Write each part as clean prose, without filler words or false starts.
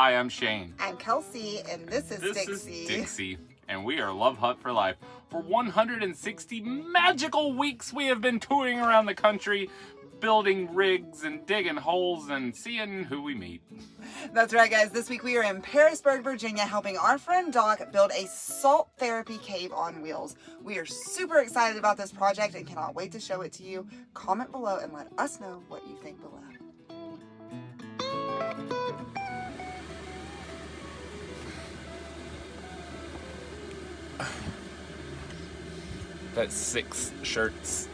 Hi, I'm Shane. I'm Kelsey, and this is Dixie, and we are Love Hut for Life. For 160 magical weeks, we have been touring around the country, building rigs and digging holes and seeing who we meet. That's right, guys. This week we are in Parisburg, Virginia, helping our friend Doc build a salt therapy cave on wheels. We are super excited about this project and cannot wait to show it to you. Comment below and let us know what you think below. That's 6 shirts.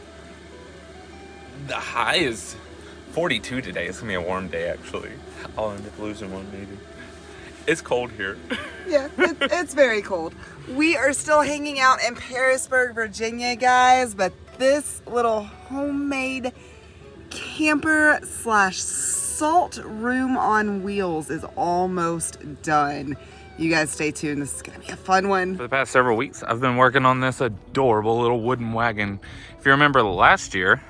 The high is 42 today. It's gonna be a warm day, actually. I'll end up losing one, maybe. It's cold here. Yeah, it's very cold. We are still hanging out in Parisburg, Virginia, guys, but this little homemade camper / salt room on wheels is almost done. You guys stay tuned. This is gonna be a fun one. For the past several weeks, I've been working on this adorable little wooden wagon. If you remember last year,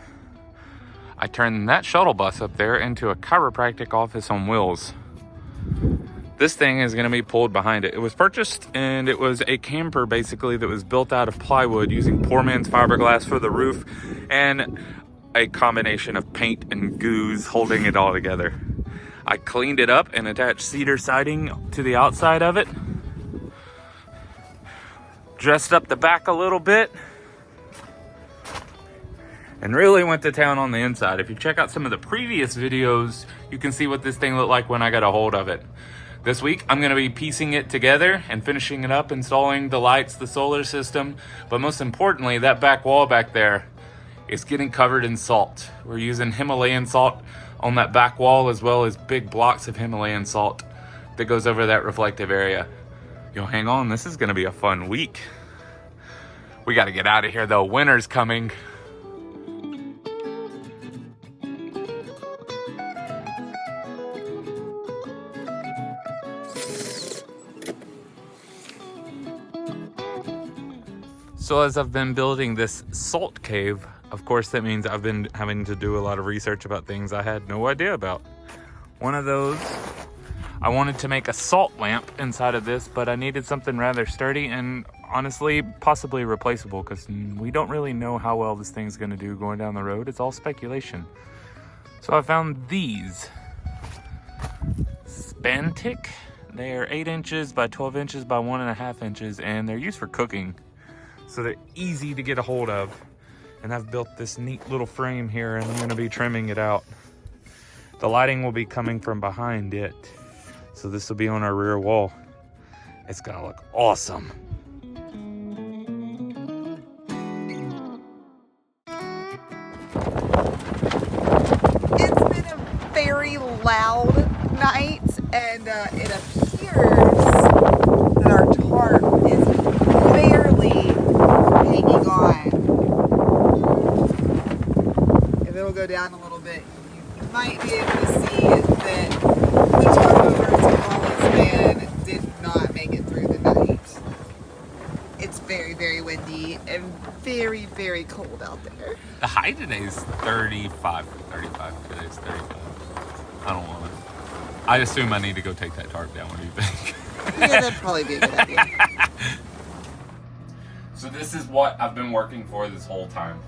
I turned that shuttle bus up there into a chiropractic office on wheels. This thing is gonna be pulled behind it. It was purchased and it was a camper basically that was built out of plywood using poor man's fiberglass for the roof and a combination of paint and goos holding it all together. I cleaned it up and attached cedar siding to the outside of it. Dressed up the back a little bit. And really went to town on the inside. If you check out some of the previous videos, you can see what this thing looked like when I got a hold of it. This week, I'm gonna be piecing it together and finishing it up, installing the lights, the solar system, but most importantly, that back wall back there is getting covered in salt. We're using Himalayan salt on that back wall, as well as big blocks of Himalayan salt that goes over that reflective area. Yo, hang on, this is gonna be a fun week. We gotta get out of here though, winter's coming. So as I've been building this salt cave, of course that means I've been having to do a lot of research about things I had no idea about. One of those, I wanted to make a salt lamp inside of this, but I needed something rather sturdy and honestly possibly replaceable because we don't really know how well this thing's gonna do going down the road. It's all speculation. So I found these Spantic. They are 8 inches by 12 inches by 1.5 inches and they're used for cooking. So they're easy to get a hold of. And I've built this neat little frame here and I'm gonna be trimming it out. The lighting will be coming from behind it. So this will be on our rear wall. It's gonna look awesome. It's been a very loud night, and it appears that our tarp is barely hanging on. If it'll go down a little bit, you might be able to see that the tarp over its tallest span did not make it through the night. It's very, very windy and very, very cold out there. The high today is 35. Today's 35. I don't want it. I assume I need to go take that tarp down. What do you think? Yeah, that'd probably be a good idea. So this is what I've been working for this whole time.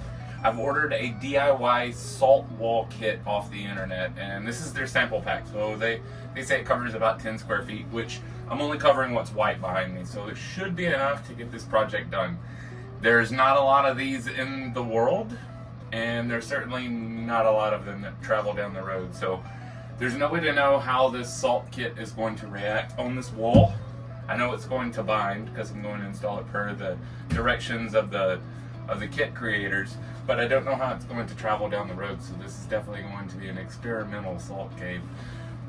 I've ordered a DIY salt wall kit off the internet, and this is their sample pack. So they say it covers about 10 square feet, which I'm only covering what's white behind me. So it should be enough to get this project done. There's not a lot of these in the world, and there's certainly not a lot of them that travel down the road. So there's no way to know how this salt kit is going to react on this wall. I know it's going to bind because I'm going to install it per the directions of the kit creators, but I don't know how it's going to travel down the road, so this is definitely going to be an experimental salt cave.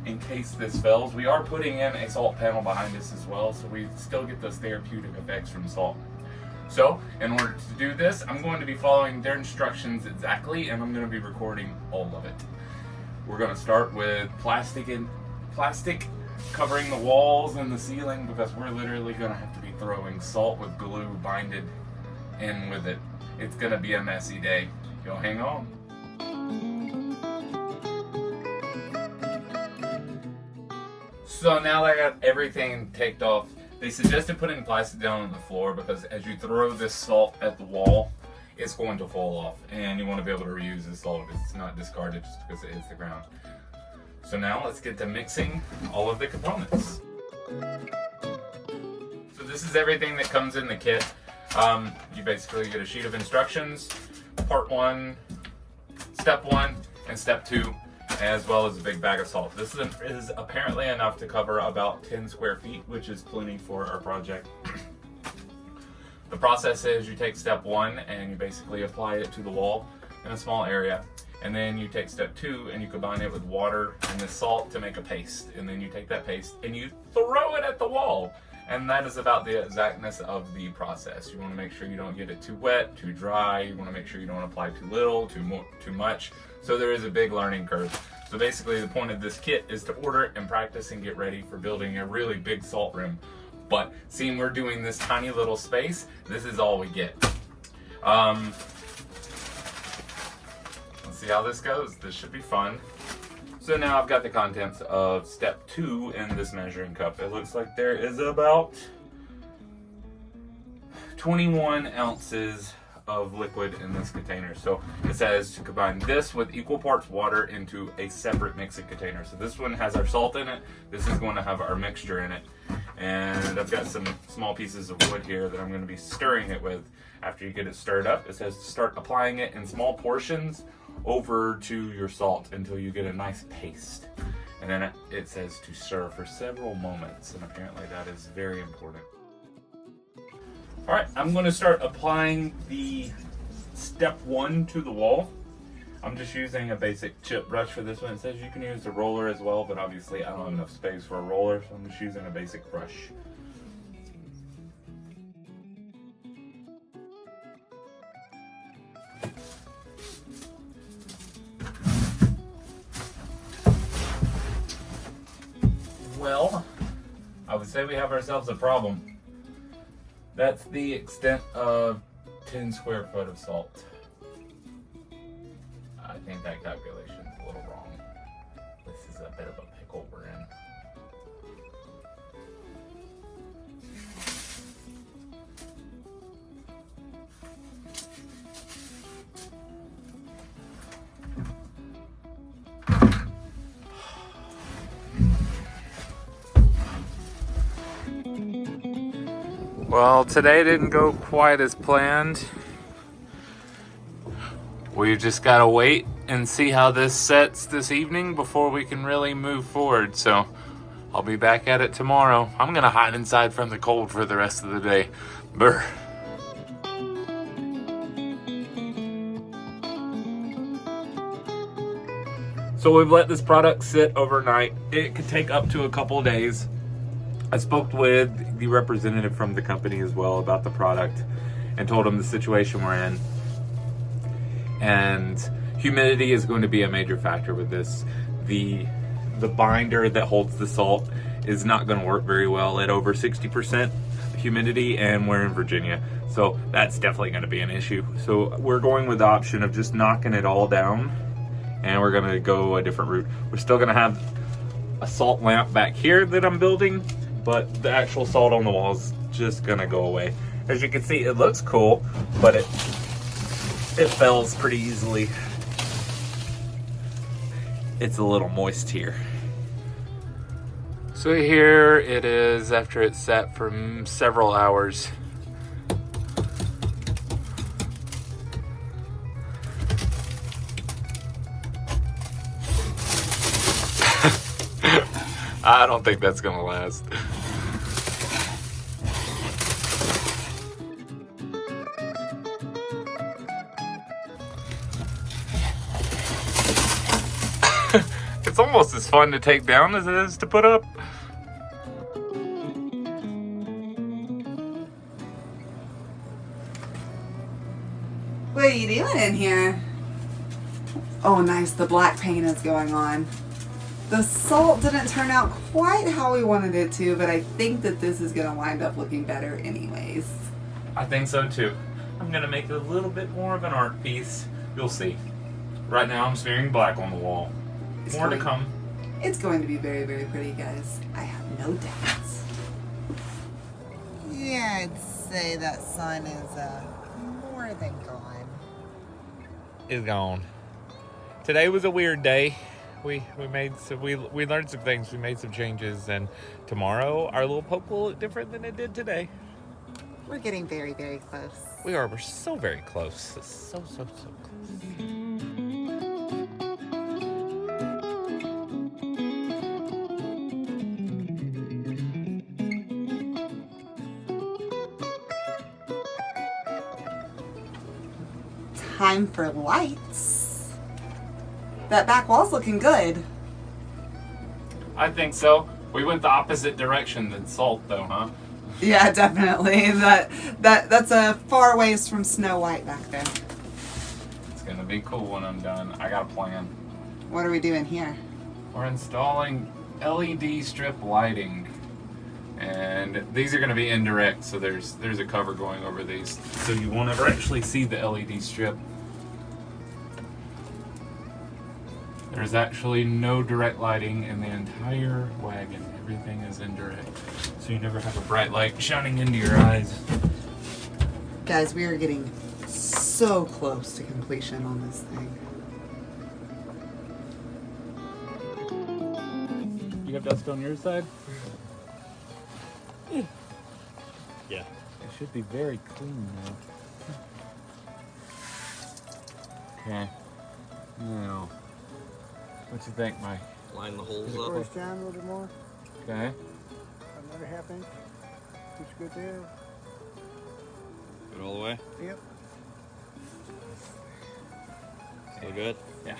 In case this fails, we are putting in a salt panel behind us as well, so we still get those therapeutic effects from salt. So, in order to do this, I'm going to be following their instructions exactly, and I'm going to be recording all of it. We're going to start with plastic covering the walls and the ceiling, because we're literally going to have to be throwing salt with glue binded in with it. It's going to be a messy day. You'll hang on. So now that I got everything taped off, they suggested putting plastic down on the floor because as you throw this salt at the wall, it's going to fall off, and you want to be able to reuse this salt. It's not discarded just because it hits the ground. So now let's get to mixing all of the components. So this is everything that comes in the kit. You basically get a sheet of instructions, part 1, step 1, and step 2, as well as a big bag of salt. This is apparently enough to cover about 10 square feet, which is plenty for our project. The process is you take step 1 and you basically apply it to the wall in a small area. And then you take step 2 and you combine it with water and the salt to make a paste. And then you take that paste and you throw it at the wall. And that is about the exactness of the process. You want to make sure you don't get it too wet, too dry. You want to make sure you don't apply too little, too much. So there is a big learning curve. So basically the point of this kit is to order it and practice and get ready for building a really big salt rim. But seeing we're doing this tiny little space, this is all we get. Let's see how this goes. This should be fun. So now I've got the contents of step 2 in this measuring cup. It looks like there is about 21 ounces of liquid in this container. So it says to combine this with equal parts water into a separate mixing container. So this one has our salt in it. This is going to have our mixture in it. And I've got some small pieces of wood here that I'm going to be stirring it with. After you get it stirred up, it says to start applying it in small portions over to your salt until you get a nice paste. And then it says to stir for several moments, and apparently that is very important. All right, I'm going to start applying the step 1 to the wall. I'm just using a basic chip brush for this one. It says you can use a roller as well, but obviously I don't have enough space for a roller, so I'm just using a basic brush. Well, I would say we have ourselves a problem. That's the extent of 10 square foot of salt. I think that calculation is a little wrong. This is a bit of a pickle we're in. Well, today didn't go quite as planned. We just gotta wait and see how this sets this evening before we can really move forward. So I'll be back at it tomorrow. I'm gonna hide inside from the cold for the rest of the day. Brr. So we've let this product sit overnight. It could take up to a couple of days. I spoke with the representative from the company as well about the product and told him the situation we're in. And humidity is going to be a major factor with this. The binder that holds the salt is not going to work very well at over 60% humidity, and we're in Virginia. So that's definitely going to be an issue. So we're going with the option of just knocking it all down, and we're going to go a different route. We're still going to have a salt lamp back here that I'm building, but the actual salt on the wall is just gonna go away. As you can see, it looks cool, but it fells pretty easily. It's a little moist here. So here it is after it's sat for several hours. I don't think that's gonna last. It's almost as fun to take down as it is to put up. What are you doing in here? Oh, nice. The black paint is going on. The salt didn't turn out quite how we wanted it to, but I think that this is going to wind up looking better anyways. I think so too. I'm going to make it a little bit more of an art piece. You'll see. Right now I'm smearing black on the wall. More to come. It's going to be very, very pretty, guys. I have no doubts. Yeah, I'd say that sun is more than gone. Is gone. Today was a weird day. We learned some things. We made some changes, and tomorrow our little poke will look different than it did today. We're getting very, very close. We are. We're so very close. So close. Time for lights. That back wall's looking good. I think so. We went the opposite direction than Salt, though, huh? Yeah, definitely. That's a far ways from Snow White back there. It's gonna be cool when I'm done. I got a plan. What are we doing here? We're installing LED strip lighting, and these are gonna be indirect. So there's a cover going over these, so you won't ever actually see the LED strip. There's actually no direct lighting in the entire wagon. Everything is indirect. So you never have a bright light shining into your eyes. Guys, we are getting so close to completion on this thing. You have dust on your side? Yeah. It should be very clean now. Okay. Now, what you think, Mike? Line the holes Push up. down a little bit more. Okay. Another half inch. Looks good there. Good all the way. Yep. Still good? Yeah.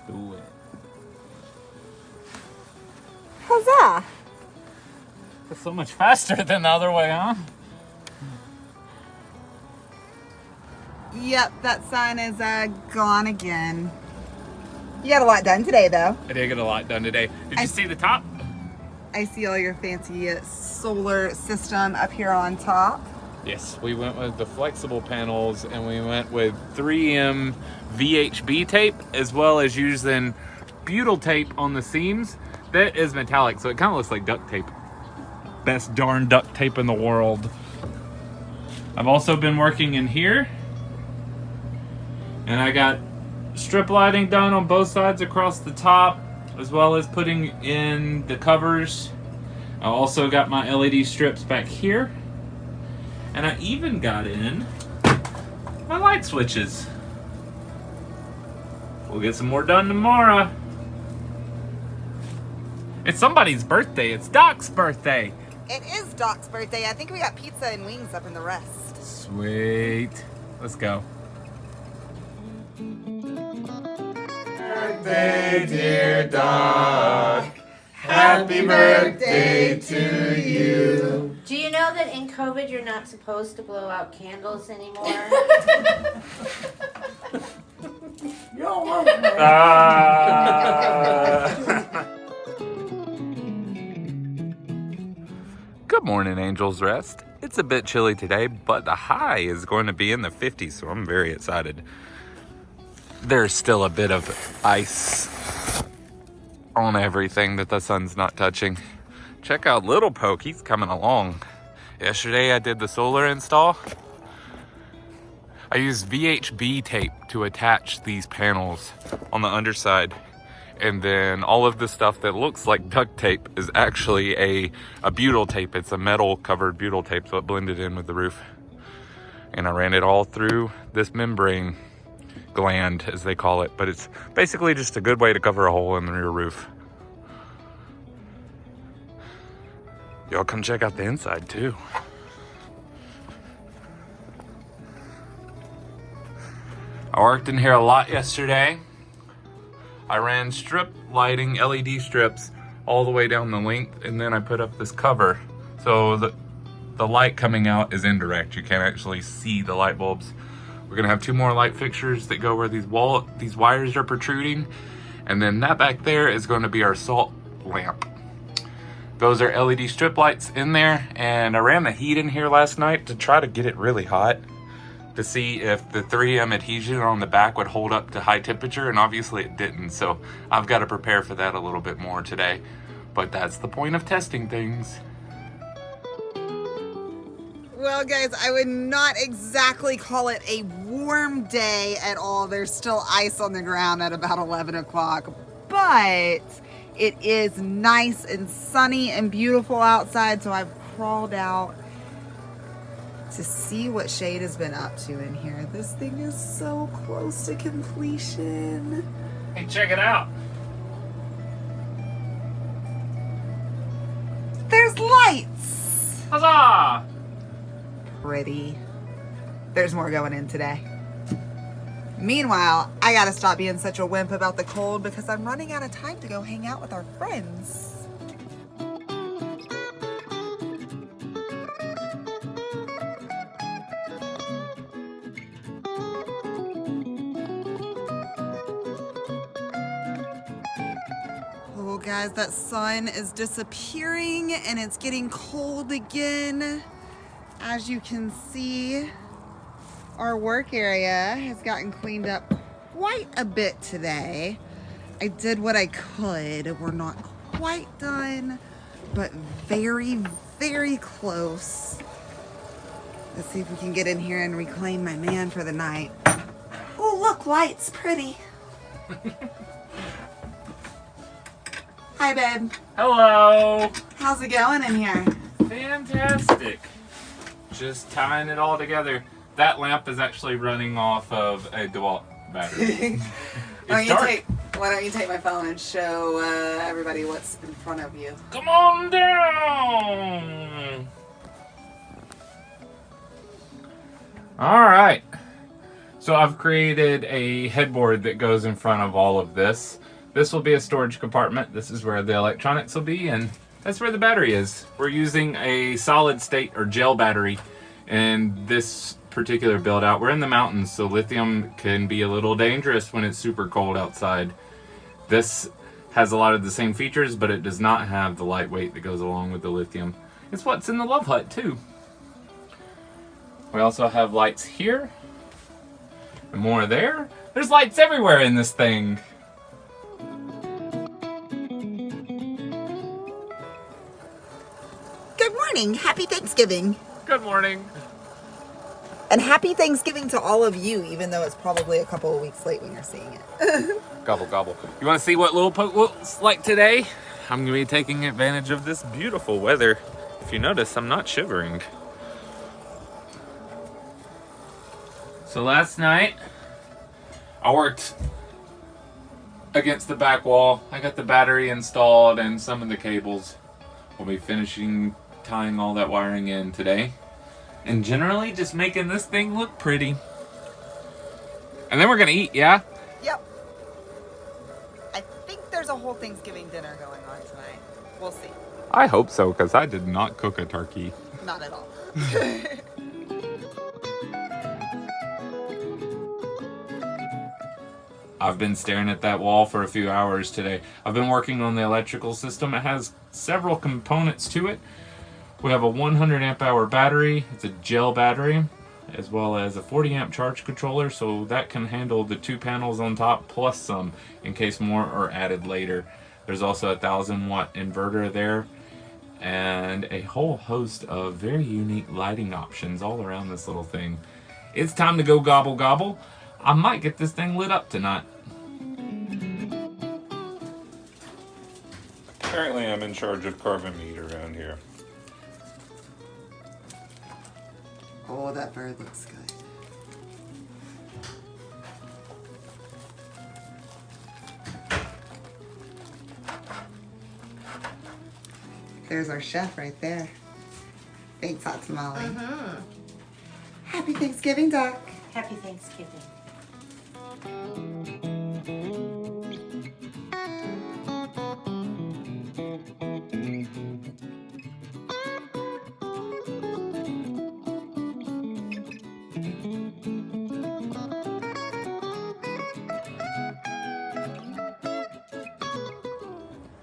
Do it. Huzzah! That's so much faster than the other way, huh? Yep, that sign is gone again. You got a lot done today, though. I did get a lot done today. Did you see the top? I see all your fancy solar system up here on top. Yes, we went with the flexible panels, and we went with 3M VHB tape, as well as using butyl tape on the seams. That is metallic, so it kind of looks like duct tape. Best darn duct tape in the world. I've also been working in here, and I got strip lighting done on both sides across the top, as well as putting in the covers. I also got my LED strips back here, and I even got in my light switches. We'll get some more done tomorrow. It's somebody's birthday. It's Doc's birthday. It is Doc's birthday. I think we got pizza and wings up in the rest. Sweet. Let's go. Birthday, dear Doc. Happy birthday to you. Do you know that in COVID you're not supposed to blow out candles anymore? Good morning, Angel's Rest. It's a bit chilly today, but the high is going to be in the 50s, so I'm very excited. There's still a bit of ice on everything that the sun's not touching. Check out Little Poke, he's coming along. Yesterday I did the solar install. I used VHB tape to attach these panels on the underside. And then all of the stuff that looks like duct tape is actually a butyl tape. It's a metal covered butyl tape, so it blended in with the roof. And I ran it all through this membrane gland, as they call it, but it's basically just a good way to cover a hole in your roof. Y'all come check out the inside too. I worked in here a lot yesterday. I ran strip lighting, LED strips, all the way down the length, and then I put up this cover. So the light coming out is indirect. You can't actually see the light bulbs. We're gonna have 2 more light fixtures that go where these wires are protruding. And then that back there is gonna be our salt lamp. Those are LED strip lights in there, and I ran the heat in here last night to try to get it really hot. to see if the 3M adhesion on the back would hold up to high temperature, and obviously it didn't. So I've got to prepare for that a little bit more today. But that's the point of testing things. Well, guys, I would not exactly call it a warm day at all. There's still ice on the ground at about 11 o'clock, but it is nice and sunny and beautiful outside, so I've crawled out to see what Shade has been up to in here. This thing is so close to completion. Hey, check it out. There's lights. Huzzah! Pretty. There's more going in today. Meanwhile, I gotta stop being such a wimp about the cold because I'm running out of time to go hang out with our friends. Oh, guys, that sun is disappearing and it's getting cold again. As you can see, our work area has gotten cleaned up quite a bit today. I did what I could. We're not quite done, but very, very close. Let's see if we can get in here and reclaim my man for the night. Oh, look, lights, pretty. Hi, babe. Hello. How's it going in here? Fantastic. Just tying it all together. That lamp is actually running off of a DeWalt battery. Why It's dark. don't you take my phone and show everybody what's in front of you? Come on down. All right. So I've created a headboard that goes in front of all of this. This will be a storage compartment. This is where the electronics will be, and that's where the battery is. We're using a solid state or gel battery in this particular build out. We're in the mountains, so lithium can be a little dangerous when it's super cold outside. This has a lot of the same features, but it does not have the lightweight that goes along with the lithium. It's what's in the Love Hut too. We also have lights here and more there. There's lights everywhere in this thing. Good morning. Happy Thanksgiving. Good morning. And happy Thanksgiving to all of you, even though it's probably a couple of weeks late when you're seeing it. Gobble, gobble. You want to see what Little Poke looks like today? I'm going to be taking advantage of this beautiful weather. If you notice, I'm not shivering. So last night, I worked against the back wall. I got the battery installed and some of the cables. We'll be finishing tying all that wiring in today. And generally just making this thing look pretty. And then we're going to eat, yeah? Yep. I think there's a whole Thanksgiving dinner going on tonight. We'll see. I hope so, because I did not cook a turkey. Not at all. I've been staring at that wall for a few hours today. I've been working on the electrical system. It has several components to it. We have a 100 amp hour battery. It's a gel battery, as well as a 40 amp charge controller, so that can handle the 2 panels on top plus some in case more are added later. There's also a 1000-watt inverter there and a whole host of very unique lighting options all around this little thing. It's time to go gobble gobble. I might get this thing lit up tonight. Apparently I'm in charge of carving meat around here. Oh, that bird looks good. There's our chef right there. Thanks, Hot Tamale. Happy Thanksgiving, Doc. Happy Thanksgiving.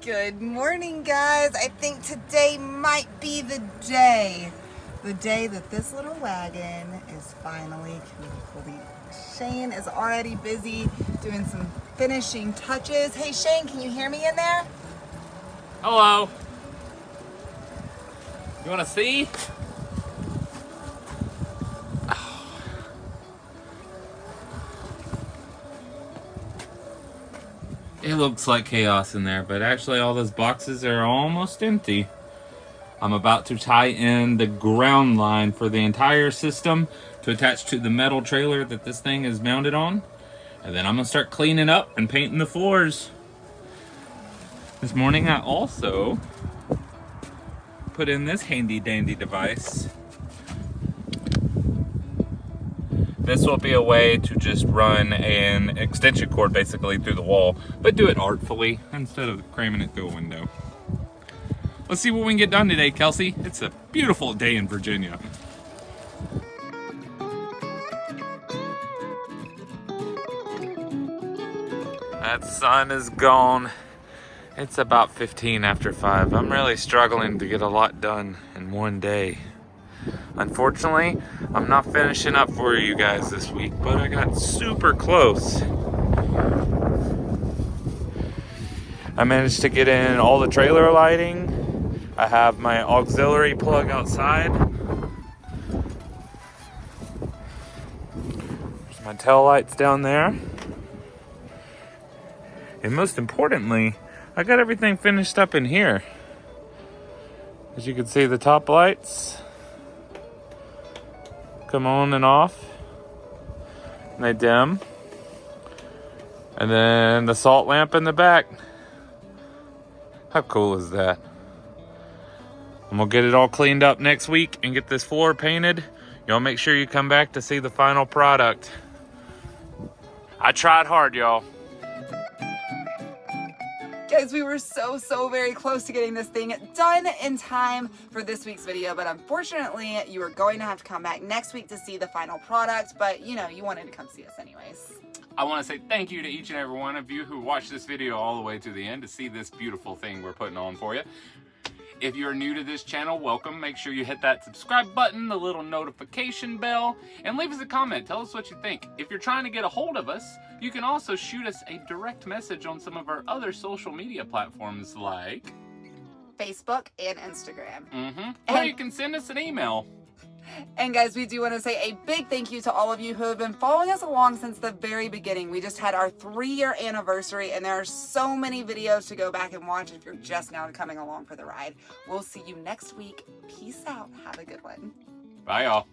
Good morning, guys. I think today might be the day the day that this little wagon is finally complete. Shane is already busy doing some finishing touches. Hey Shane, can you hear me in there? Hello. You want to see? It looks like chaos in there, but actually all those boxes are almost empty. I'm about to tie in the ground line for the entire system to attach to the metal trailer that this thing is mounted on. And then I'm gonna start cleaning up and painting the floors. This morning I also put in this handy dandy device. This will be a way to just run an extension cord basically through the wall, but do it artfully instead of cramming it through a window. Let's see what we can get done today, Kelsey. It's a beautiful day in Virginia. That sun is gone. It's about 15 after 5. I'm really struggling to get a lot done in one day. Unfortunately, I'm not finishing up for you guys this week, but I got super close. I managed to get in all the trailer lighting. I have my auxiliary plug outside. There's my tail lights down there. And most importantly, I got everything finished up in here. As you can see, the top lights come on and off, and they dim. And then the salt lamp in the back. How cool is that? I'm gonna get it all cleaned up next week and get this floor painted. Y'all make sure you come back to see the final product. I tried hard, y'all. Guys, we were so very close to getting this thing done in time for this week's video, but unfortunately you are going to have to come back next week to see the final product, but you know, you wanted to come see us anyways. I want to say thank you to each and every one of you who watched this video all the way to the end to see this beautiful thing we're putting on for you. If you're new to this channel, welcome. Make sure you hit that subscribe button, the little notification bell, and leave us a comment. Tell us what you think. If you're trying to get a hold of us, you can also shoot us a direct message on some of our other social media platforms like Facebook and Instagram. Or you can send us an email. And guys, we do want to say a big thank you to all of you who have been following us along since the very beginning. We just had our 3-year anniversary, and there are so many videos to go back and watch if you're just now coming along for the ride. We'll see you next week. Peace out. Have a good one. Bye, y'all.